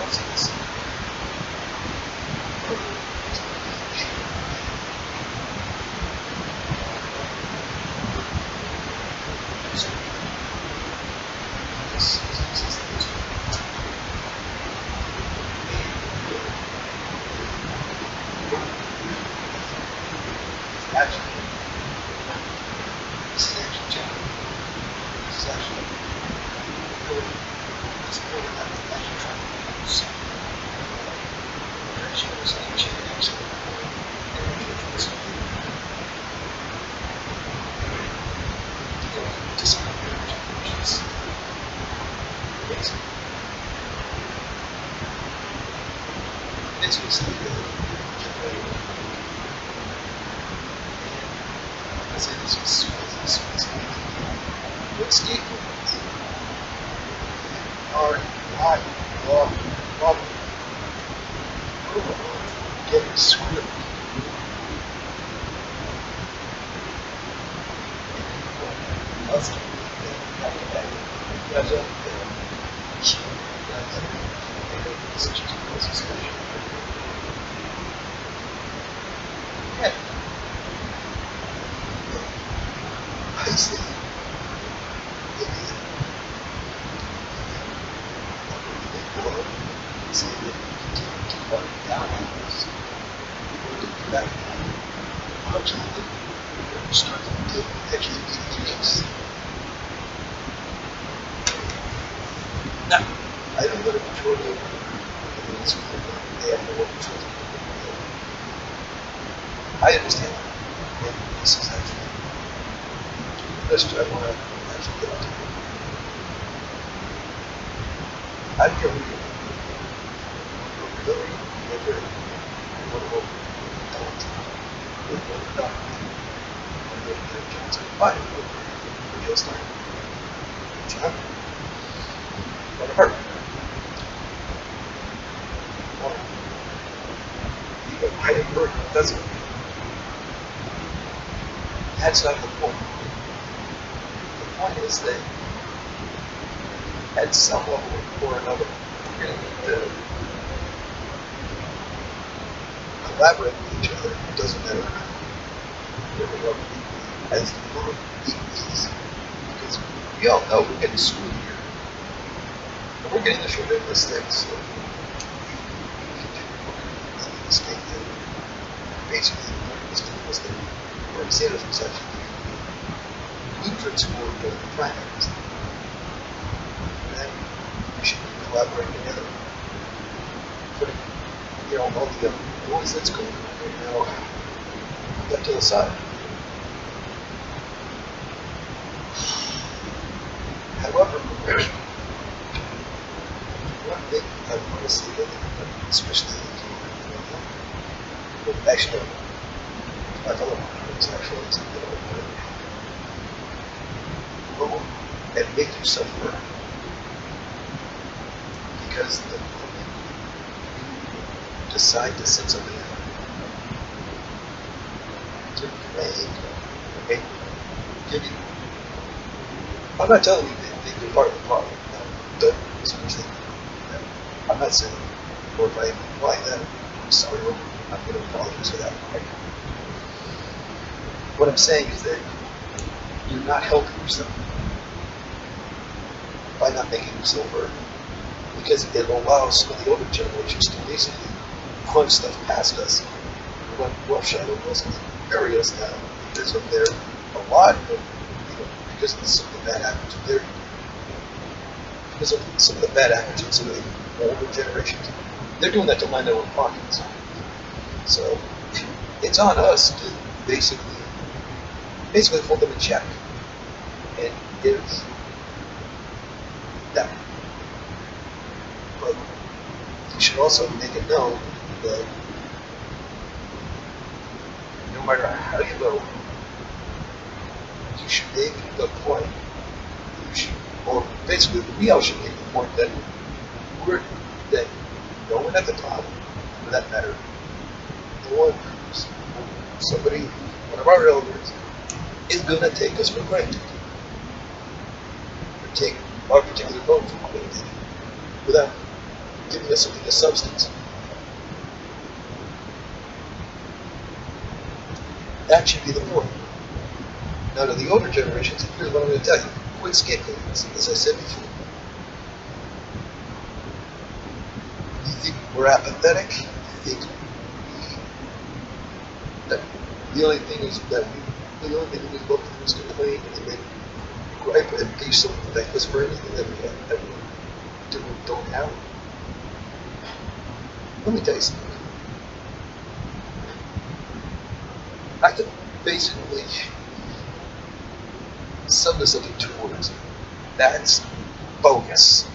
process. What statements are not problem getting script? Let's do yeah. I see. Now, I don't let it control you. They have no control. I understand that. And this is actually the best I want to actually get into. I don't care who you are. Really, you're wonderful talent. You're not. Fine. You'll start. John. What hurt? Even I didn't hurt. Doesn't. That's not the point. The point is that at some level or another, we're going to need to collaborate with each other. It doesn't matter where we are as little equals. Because we all know we're getting screwed here. And we're getting the short end of the stick, so we continue making the mistake that basically was that Bernie Sanders was actually blueprints for the primaries. And we should collaborate together. Putting, all the noise that's going on right now, that to the side. However, one thing I want to see, especially actually, my fellow Americans actually is a little go and make yourself learn. Because the moment you decide to sit something out, to make, give you. I'm not telling you that you're part of the problem. Don't misunderstand. I'm not saying, or if I am implying that, I'm sorry, I'm going to apologize for that right now. What I'm saying is that you're not helping yourself by not making yourself hurt, because it allows some of the older generations to basically punch stuff past us, run roughshod over us, and bury us now because of their a lot of because of some of the bad actors of their because of some of the bad actors in some of the older generations. They're doing that to line their own pockets. So it's on us to basically hold them in check and give that. But you should also make it known that no matter how you go, you should make the point. You should, or basically, we all should make the point that no one at the top, for that matter, no one, somebody, one of our elders, is going to take us for granted. Or take our particular vote for granted. Without giving us something of substance. That should be the norm. Now to the older generations, here's what I'm going to tell you. Quit scapegoating, as I said before. You think we're apathetic? You think that the only thing is that the only thing we look through is complain and then gripe and be so thankless for anything that we don't have? Let me tell you something. I could basically sum this up in 2 words. That's bogus.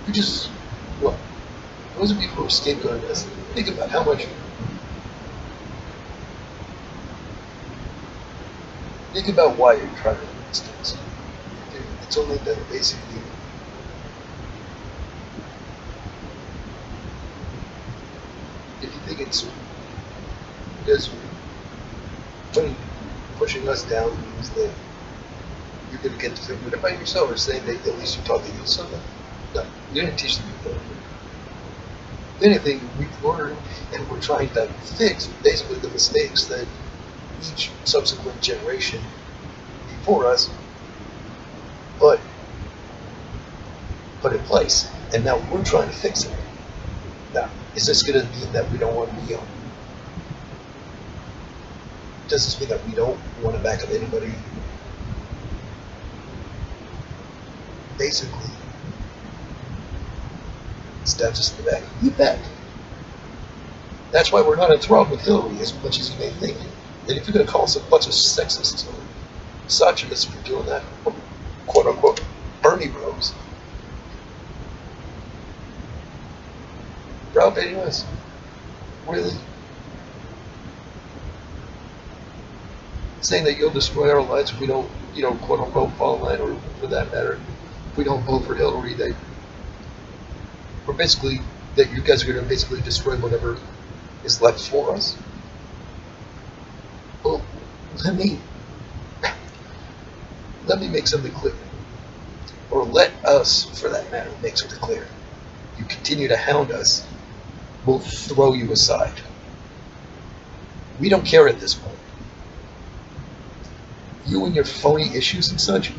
You just, well, those of you who are scapegoating us, think about how much. Think about why you're trying to do these things. It's only that basically if you think it's because pushing us down means that you're going to get to feel good about yourself, or saying that at least you taught the youth something. No, you didn't teach them anything. If anything, we've learned and we're trying to fix basically the mistakes that each subsequent generation before us put in place, and now we're trying to fix it. Now, is this going to mean that we don't want to be on? Does this mean that we don't want to back up anybody? Basically, stabs us in the back. You bet. That's why we're not enthralled with Hillary as much as you may think. And if you're going to call us a bunch of sexists or misogynists for doing that, or quote unquote Bernie bros, browbeating us, really? Saying that you'll destroy our lives if we don't, quote unquote fall in line, or for that matter, if we don't vote for Hillary, that we're basically, that you guys are going to basically destroy whatever is left for us? Well, let me make something clear. Or let us, for that matter, make something clear. You continue to hound us, we'll throw you aside. We don't care at this point. You and your phony issues and such,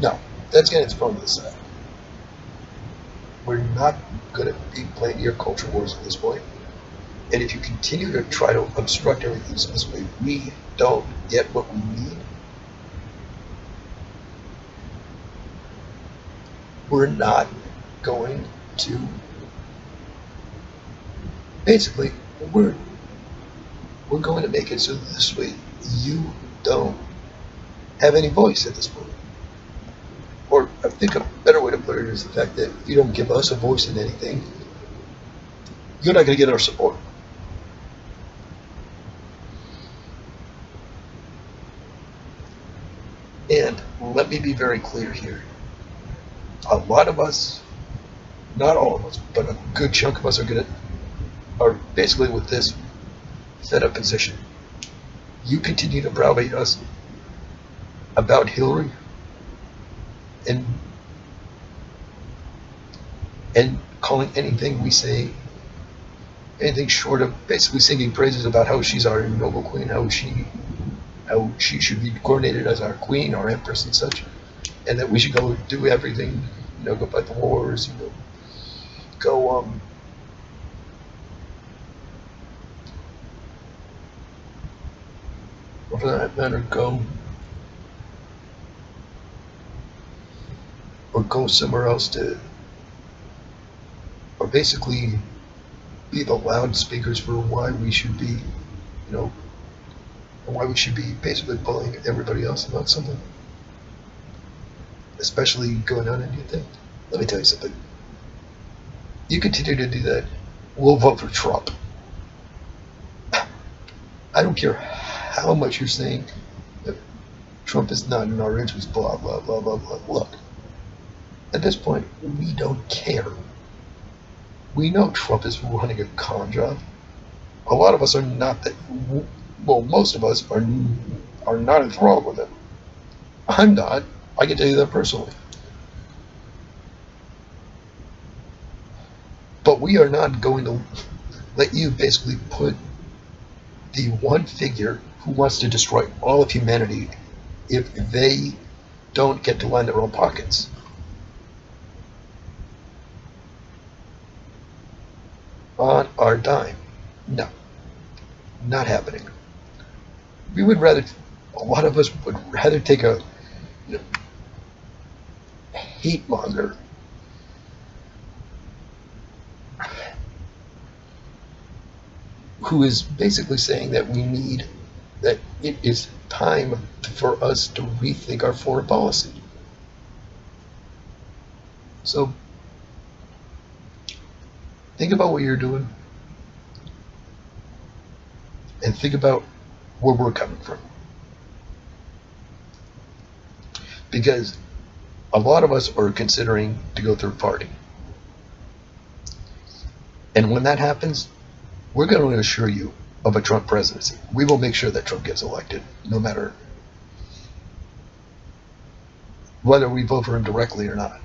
no, that's getting thrown to the side. We're not going to be playing your culture wars at this point. And if you continue to try to obstruct everything so this way we don't get what we need, we're not going to, basically, we're going to make it so this way you don't have any voice at this point. Or I think a better way to put it is the fact that if you don't give us a voice in anything, you're not going to get our support. And let me be very clear here. A lot of us, not all of us, but a good chunk of us are basically with this fed up position. You continue to browbeat us about Hillary and calling anything we say anything short of basically singing praises about how she's our noble queen, how she should be coordinated as our queen, our empress and such, and that we should go do everything, go fight the wars, go or for that matter, go somewhere else or basically be the loudspeakers for why we should be, and why we should be basically bullying everybody else about something, especially going on in your thing. Let me tell you something. You continue to do that, we'll vote for Trump. I don't care how much you're saying that Trump is not in our interest, blah, blah, blah, blah, blah. Look, at this point, we don't care. We know Trump is running a con job. A lot of us are not that, well, most of us are not enthralled with it. I'm not. I can tell you that personally. But we are not going to let you basically put the one figure who wants to destroy all of humanity if they don't get to line their own pockets. On our dime. No. Not happening. We would rather, a lot of us would rather take a hate monger who is basically saying that that it is time for us to rethink our foreign policy. So think about what you're doing and think about where we're coming from. Because a lot of us are considering to go third party. And when that happens, we're going to assure you of a Trump presidency. We will make sure that Trump gets elected, no matter whether we vote for him directly or not.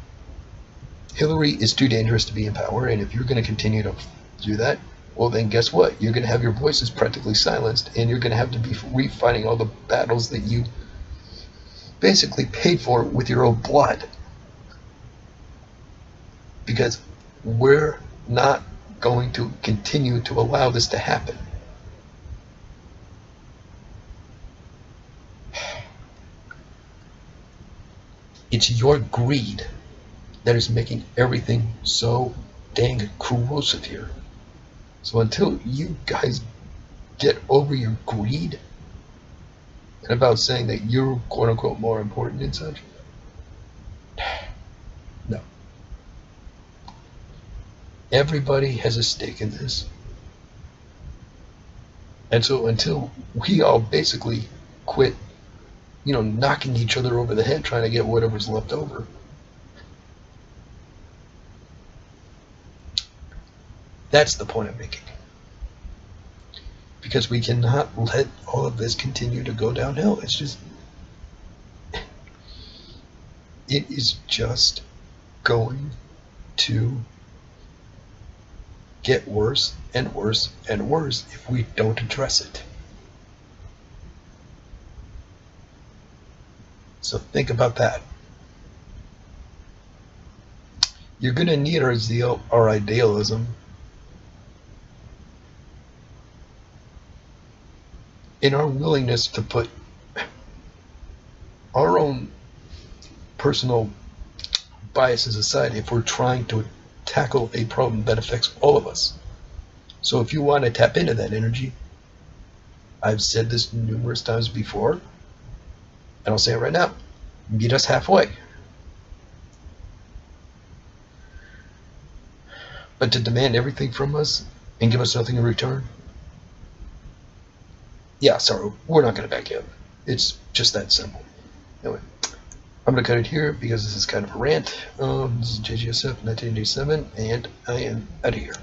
Hillary is too dangerous to be in power, and if you're going to continue to do that, well then guess what? You're going to have your voices practically silenced, and you're going to have to be refighting all the battles that you basically paid for with your own blood. Because we're not going to continue to allow this to happen. It's your greed that is making everything so dang corrosive here. So until you guys get over your greed and about saying that you're quote unquote more important and such, no. Everybody has a stake in this. And so until we all basically quit, knocking each other over the head trying to get whatever's left over, that's the point I'm making. Because we cannot let all of this continue to go downhill. It is just going to get worse and worse and worse if we don't address it. So think about that. You're going to need our zeal, our idealism, in our willingness to put our own personal biases aside if we're trying to tackle a problem that affects all of us. So if you want to tap into that energy, I've said this numerous times before, and I'll say it right now, meet us halfway. But to demand everything from us and give us nothing in return, yeah, sorry, we're not going to back out. It's just that simple. Anyway, I'm going to cut it here because this is kind of a rant. This is JGSF 1987, and I am out of here.